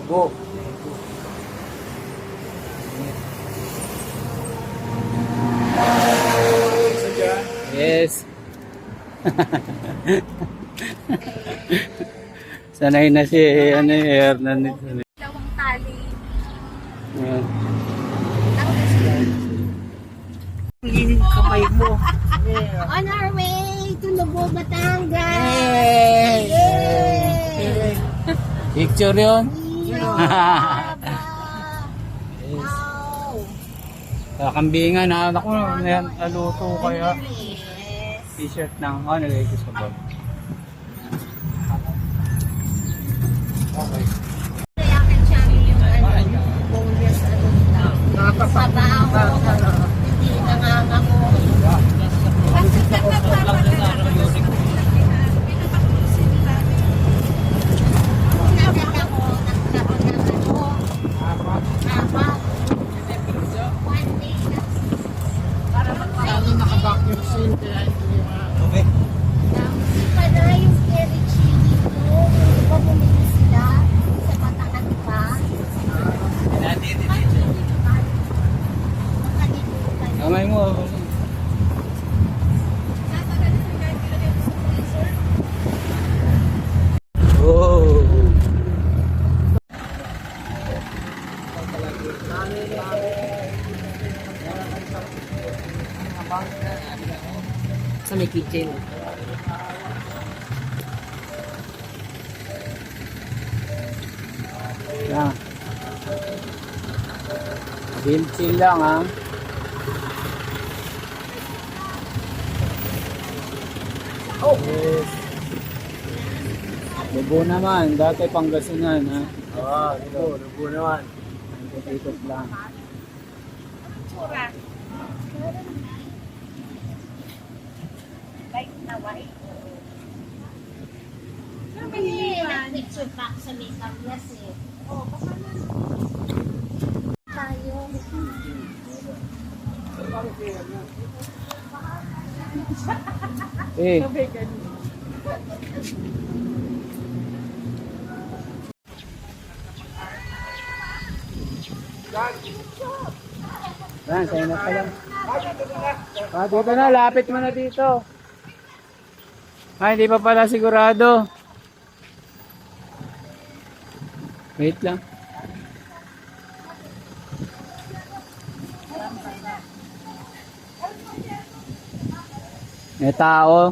Go. Yes. Sanay na si Hernan nito. Dalawang tali. Ayan. Linig kamay mo. On our way to Lubo, Batangas. Yay! Picture yun. Wow. Kakambingan na anak ko. Naluto kaya. Yes. T-shirt ng nilagay ko sa bag. Okay. Kaya akin siya yung boneless sabaw. Hindi nangangako. Lalo naka-vacuum seal kaya hindi Okay. Iba na yung Kerry chili ko. Di ba bumili sila sa Batangas pa? Kamay mo. Oh. sa may kitchen. Yan. Chill lang ha. Oh! Yes. Lubo naman. Dati Pangasinan ha. Lubo naman. Ikot lang. White na white. Picture pa sa makeup yes eh. Oh, tayo. Eh. Yan, sa'yo na pala. Dito na, lapit mo na dito. Ay, hindi pa pala sigurado. Wait lang. May tao.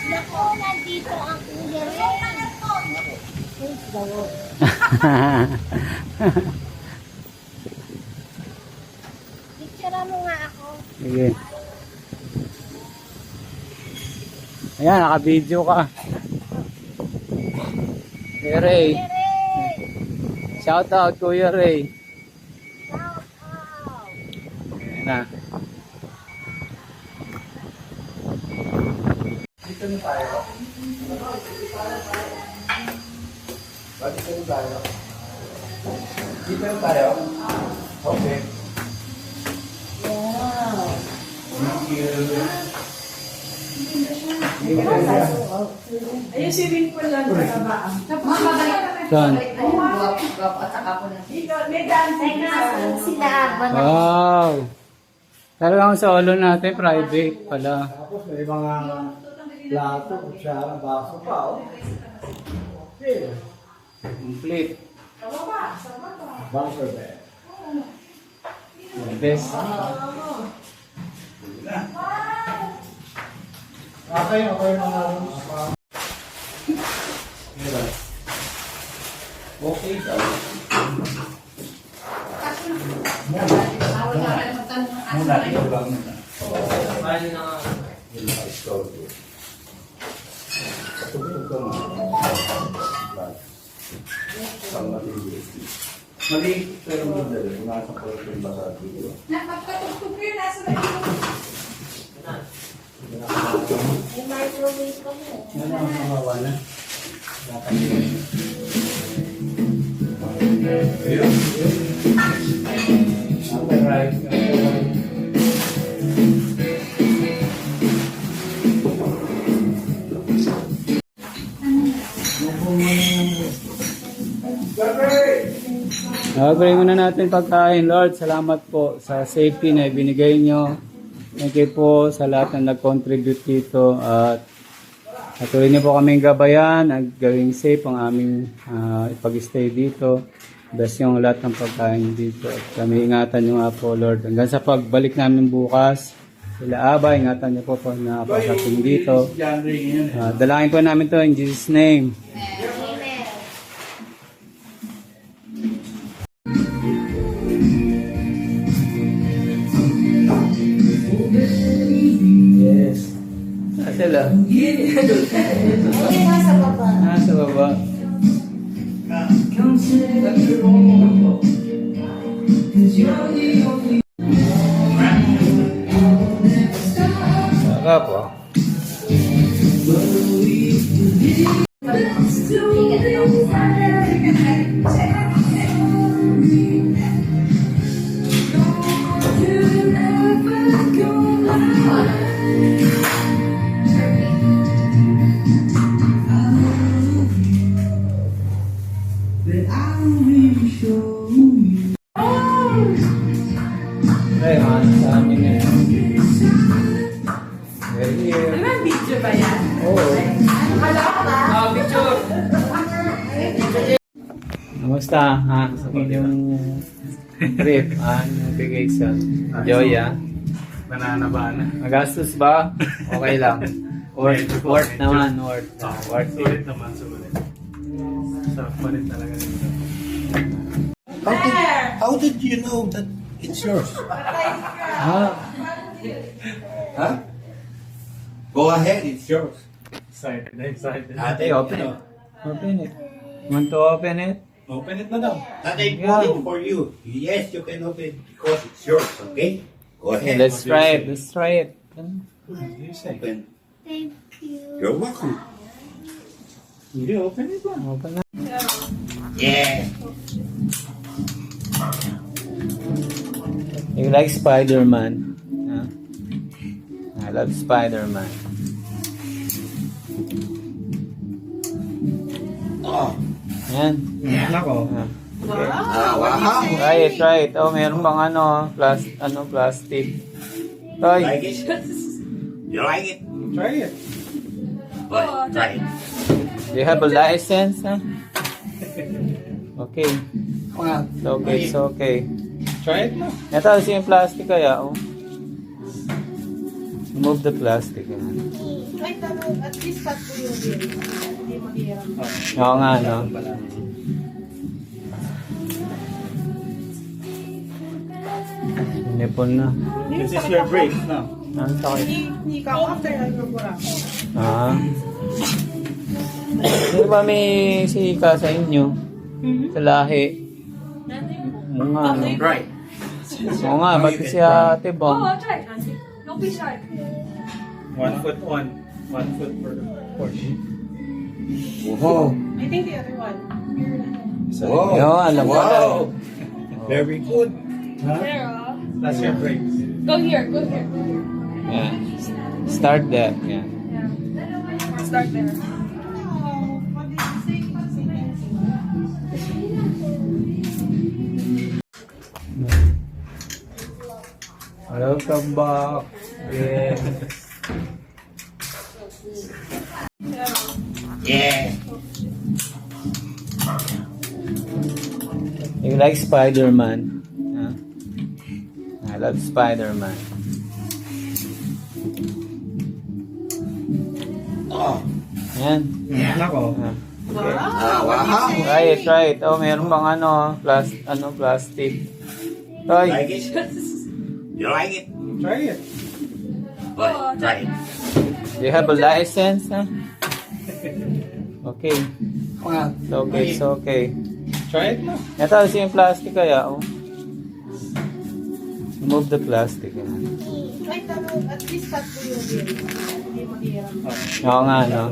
Nako, nandito ang kuya rin. Picture mo nga ako. Sige. Ayan, naka-video ka. Kuya Ray. Shout out, Kuya Ray. Shout out. Ayan na. Dito na tayo. Dito na tayo. Dito na tayo. Okay. Wow. Thank you. Ayun si Rin po lang sa kabaan. Saan? May dancing Sila ba na? Wow! Talagang solo natin, private pala. Tapos may mga plato, kutsara, baso pa, oh. Okay. Complete. Bunker bed. The best. Okay, mga rooms. Okay daw. Muna, ito lang muna. Tugtog ka nga. Maliit pero madali. Nasa protein ba sa dito? Nakakatugtog yun, nasa loob. May microwave ka mo. Yan ang makawa na. Ayun. Okay, right. Pray muna natin pagkain. Lord, salamat po sa safety na ibinigay nyo. Thank you po sa lahat na nag-contribute dito. At patuloy niyo po kaming gabayan at gawing safe ang aming ipag-stay dito. Bless yung lahat ng pagkain dito. At kami ingatan nyo nga po, Lord. Hanggang sa pagbalik namin bukas, sila Aba, ingatan niyo po pag napakating dito. Dalangin po namin to in Jesus' name. Yes. Sila. Okay, nasa baba. Nasa baba. Saka po. Ay, sa amin na yan. Very here. Ano ba, video ba yan? Oo. Picture. Kamusta? Yung trip, bigay sa Joy, Nananabana. Magastos ba? Okay lang. Worth naman, worth. Worth it. Sulit naman, sulit. Sarap pa rin talaga dito. How did you know that it's yours? Ah, Huh? Go ahead, it's yours. Excited, excited. ate, open it. Open it. Want to open it? Open it na daw. Ate, Yeah. put it for you. Yes, you can open it because it's yours, okay? Go Okay, ahead. let's try it. Let's try it. What do you say? Open. Thank you. You're welcome. Hindi, open it lang. Open na. Yeah. You like Spider-Man? Huh? I love Spider-Man. Oh. Yan. Nako. Ah. Wow. Try it. Oh, meron pang plastic. Toy. Like it? You like it? Try it. But try it. Do you have a license? Huh? Okay. Come on. It's okay. It's okay. Try it na. Ito, yung plastic kaya. Oh. Remove the plastic. Kahit ano, at least tatlo yung video. Hindi mahirap. Oo nga, no? Nipon na. This is your break now. Ano sakit? Hindi ka after nag-programa. Ah. Hindi ba may sika sa inyo? Sa lahi? Oo nga, no? Right. Oo nga, pati si Ate Bong. try. Don't be shy. 1 foot on, 1 foot per portion. Whoa. I think the other one. Whoa. Yo, alam ko na. Wow. Very good. Sarah. That's your break. Go here, go here. Yeah. Start that. Yeah. Start there. Welcome back. Yeah. Yeah. You like Spider-Man? Huh? I love Spider-Man. Oh. Yan. Nako. Ah. Wow. Try it. Oh, meron pang plastic. Toy. Like it? You like it? Try it. But try it. Do you have a license? Huh? Okay. It's okay. Try it na. Ito, yung plastic kaya, oh. Remove the plastic. Kahit ano, at least tatlo yung bill. Hindi mahirap. Oo nga, no?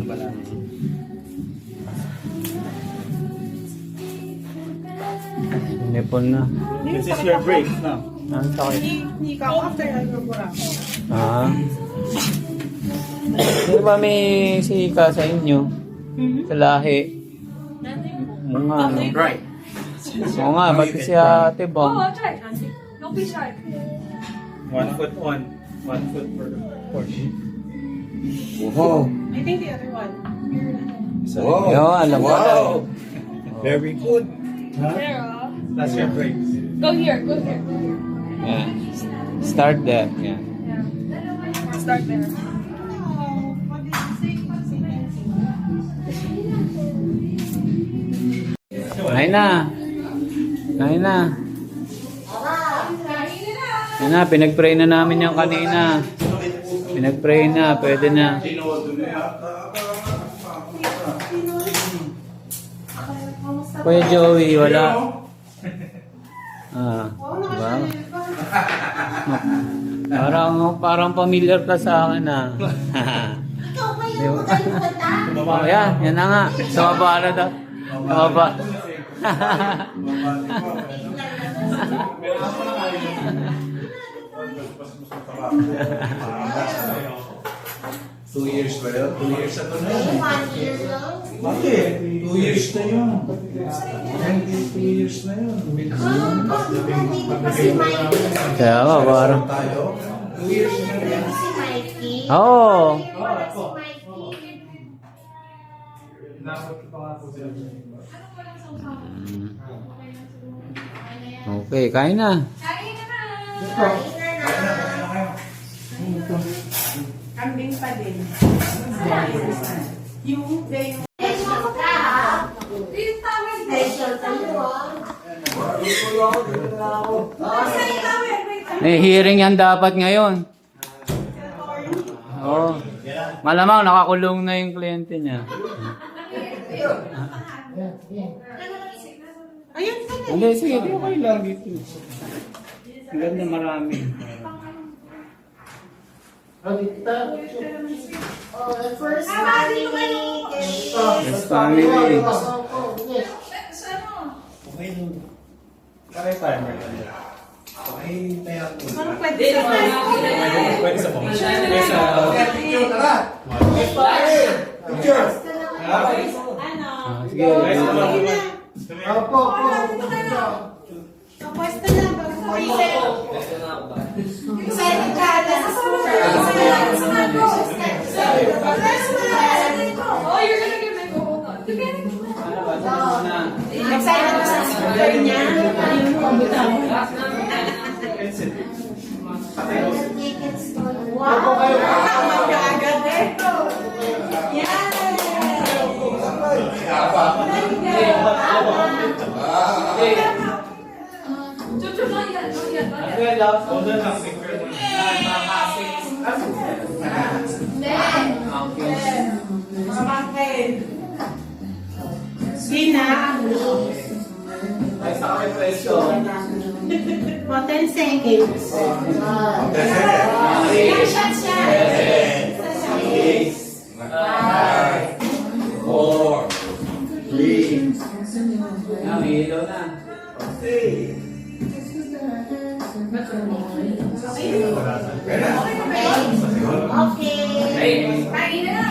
Nipon na. This is your break now. Ang sakit. Hindi ka after nag-program. Ah. Hindi ba may sika sa inyo? Sa lahi? Oo nga, no? Right. Oo nga, ba't si Ate Bong? try, Auntie. Don't be shy. 1 foot on, 1 foot per push. Wow. I think the other one. Wow. Yo, alam mo. Wow. Very good. Sarah. That's your break. Go here, go here. Yeah. Start that. Yeah. Yeah. Start there. Oh, what did you say? Kain na. Kain na. Kain na, pinag-pray na namin yung kanina. Pinag-pray na, pwede na. Kuya Joey, wala. Ah, diba? Parang familiar ka sa akin ah. Ikaw ba yung magaling kanta? Oh, yan na nga. Sumaba na daw. Sumaba. Two years ba yun? 2 years ago na yun. 1 year lang. Bakit? 2 years na yun. 2 years na yun. Nandito pa si Mikey. Kaya nga, parang... Tayo? 2 years na yun. Nandito si Mikey. Oo. Wala si Mikey. Okay, kain na. Kain na na. Kambing pa din. Yung day Special ka, ha? Special kayo, ha? May hearing yan dapat ngayon. Oo. Malamang nakakulong na yung kliyente niya. ayun pa din. Hindi, sige, okay lang dito. Ang ganda marami. Oh, the first family. Yes, family. Kaya timer. Ano pwede sa Pwede sa phone. Pwede sa... Picture na lang. Picture. Ah, sige. Opo, opo. Pwesto na bago Excited ka na sa school. Oh, you're gonna get my go. Hold on. excited ka sa school niya. Wow. Magkaagad eh. Chuchu, not yet, not yet, not yet. Hold on lang, picture mo. Gina. Ay, sa akin preso. For 10 seconds. Yan, shot siya. 4, 3, Yan, may ilaw na. Okay. Kain na na.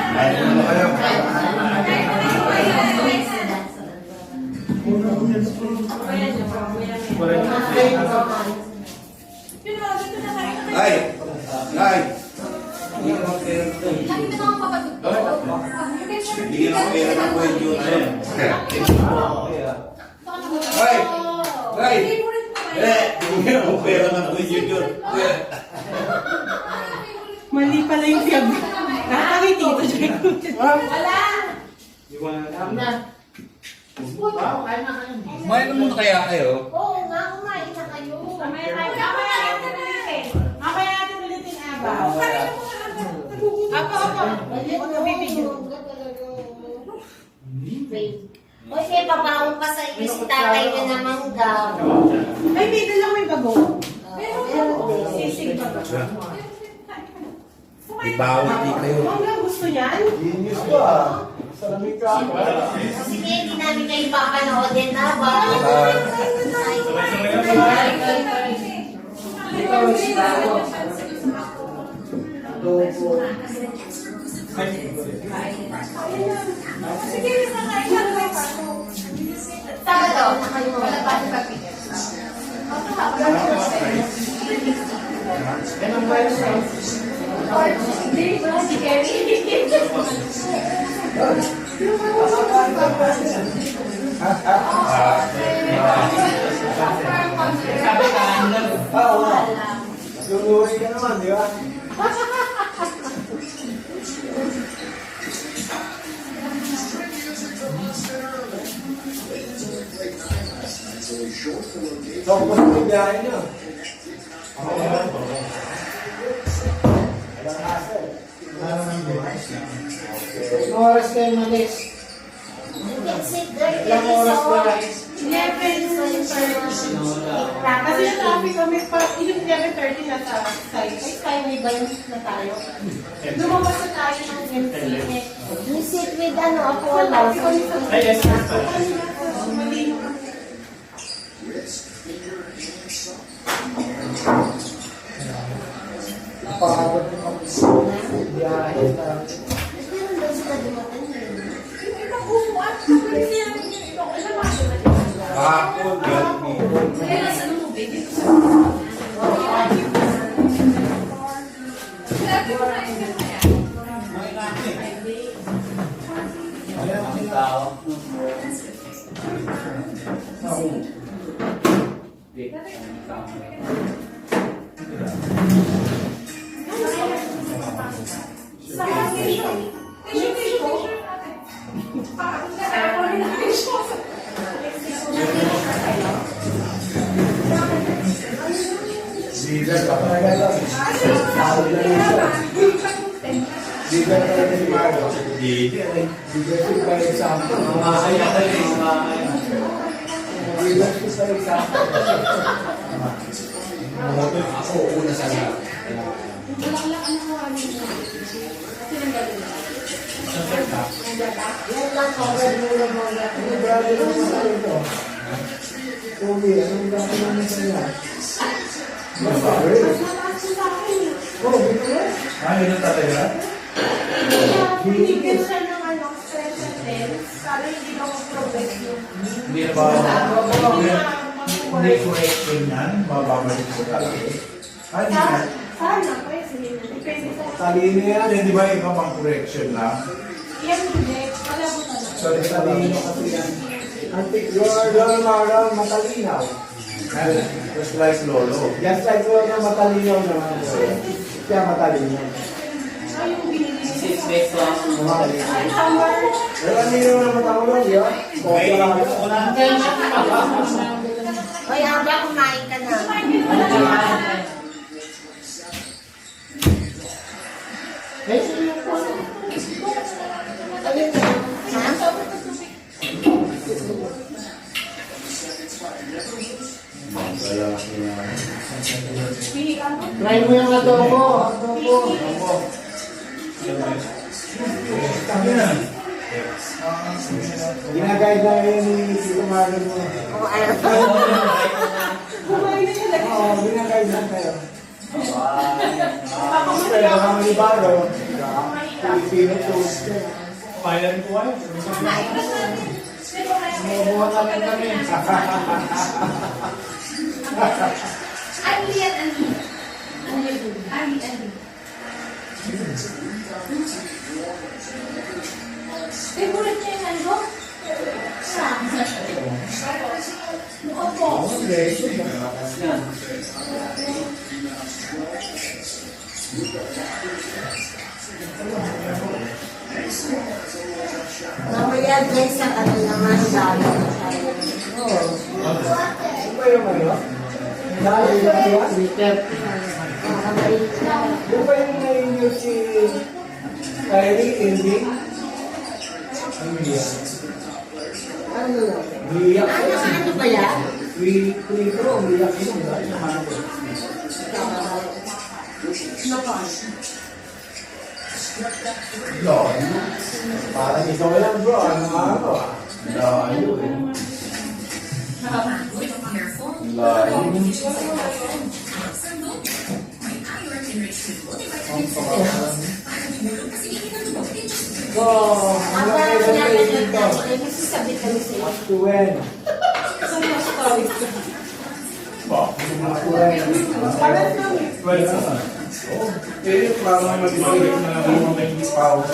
Ay! Ay! Hindi ka mag-pera ito. Hindi ka mag-pera ng buhay yun. Ay! Ay! Hindi ka mag-pera ng buhay yun. Mali pala yung tiyag. Nakakiti ito siya. You wanna... Kumain na muna kaya kayo? Oo nga, kumain na kayo. Mamaya natin ulitin, Aba. Apo. Ayun, Bibigyan. Wait. O siya, pabaong pa sa iyo si tatay na ng mangga. Ay, may dalang may bago. Meron din. Sisig pa ba? Ibawat di kayo. Mangga, gusto niyan? Genius ko ah. Salamig ka ako. Sige, hindi namin kayo papanoodin na ba? Sabado, wala pa sa papel. Oo. Luluwi ka naman, di ba? So, kung yung biyahe nyo? Walang hassle. Anong oras kayo malis? Ilang oras ba? 11 Kasi yung traffic kami pa, yung 11:30 na sa site. Ay, skyway ba yun na tayo? Lumabas na tayo ng MCN. You sit with Apollo. Ay, yes, sir. Napakabot yung biyahe na. Meron daw sila dumating eh. Kahapon, gabi. Leader ka pa na gano'n. Tawag na leader. Leader ka na si Margo. Leadership by example. Leadership by example. Ako, una sa lahat. Yan lang ako. Ano brother mo sa ito? Pogi, anong gano'n namin sa iyo? Oh, dito ba? Ano yung tatay? Binigyan siya ng special lens para hindi na mag-progress yung Hindi na ba? Hindi correction yan. Bababalik ko talaga. Ay, hindi na. Sana, pwede. Depende sa... Talino yan. Hindi ba ikaw pang correction lang? Yan hindi. Wala mo talaga. Sorry, talino kasi yan. Antik, you're matalinaw. Just like Lolo. Just like you're matalinaw naman. Kaya matalinaw. Ay, yung binili niya. Matalinaw. Summer. Pero ano yung naman matawag yun? Okay lang. Hoy, Abra, kumain ka na. Try mo yung adobo. Ginagay na yun ni Tito Marlon mo. Oh, ayaw. Kumain na siya lang. Oo, ginagay na kayo. Pero baka manibaro. Filipino toast. Kailan ko ay? Mabuha na lang kami. Ali yan, Ali. Ali. Favorite niya yung ano? Mamaya guys, sa ano naman, dami. Oo. Ano ba yung ano? Dahil yung iwan? Yung ba yung na-inyo si Kyrie Irving? Ano yan? Umiiyak. Ano ba yan? Pero umiiyak yun. Layo. Parang ikaw lang bro, ano araw ah. Layo eh. Layo. So, ang laki na kayo dito. Up to when? Up to when? Eh, parang mag-ibig na may ispaw.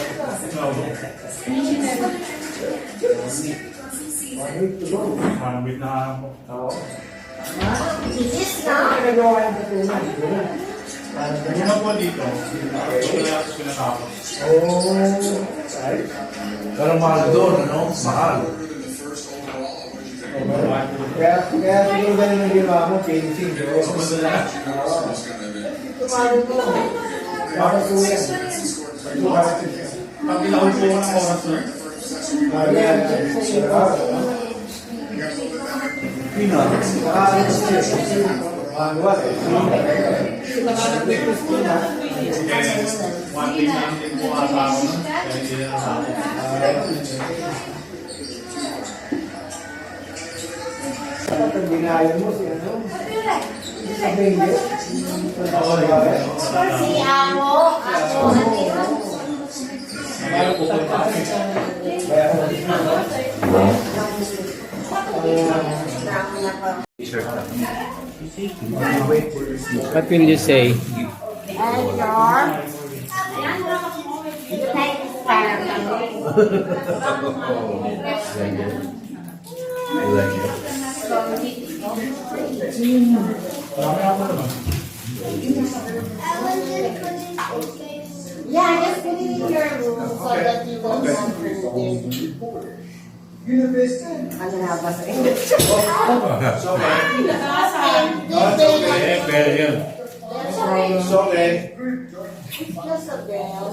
Parang wait na ako. Oo. Bilis Ano na. nagawa kayong patunan? Parang ganyan. Ano po dito? Wala ako pinatapos. Oh, right. Pero mahal doon, ano? Mahal. Kaya siguro ganun ang ginawa mo, finishing doon. Oo. Tumalo mo. Bakit po yan? Pag ilawin po ko ng oras na. Ayan. One week na din po ata ako nun. Kaya hindi na nasama. Kapag ginaya mo si ano? Sa Bengue? Si Amo. Kaya pupunta ako. What will you say? And your... Thank you, I like it. Yeah, just put it in your room so that you don't have to ano na ba sa English? Eh, pero yun. It's okay. Just a bell.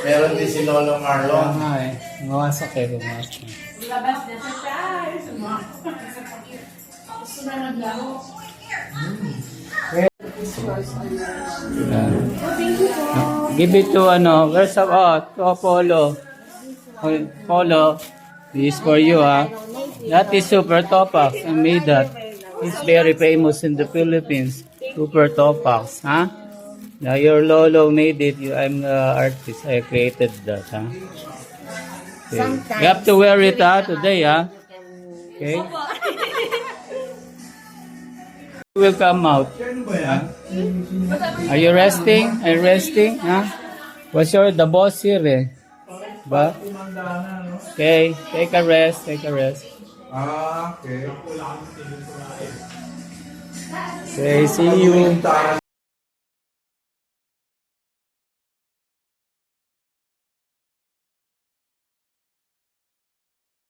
Meron din si Lolo Marlon. Nga eh. Mawasak eh. Pumasok. Labas na siya. Sunod lang. Give it to ano. Where's the... Oh, to Apollo. Apollo. This is for you, ha. That is Super Topax. I made that. It's very famous in the Philippines. Super Topax, huh? Now your Lolo made it. I'm the artist. I created that, huh? Okay. You have to wear it, today, huh? Okay. You will come out. Huh? Are you resting? Are you resting? Huh? What's the boss here, eh? Ba? Okay, take a rest, take a rest. Ah, okay. Okay, see you.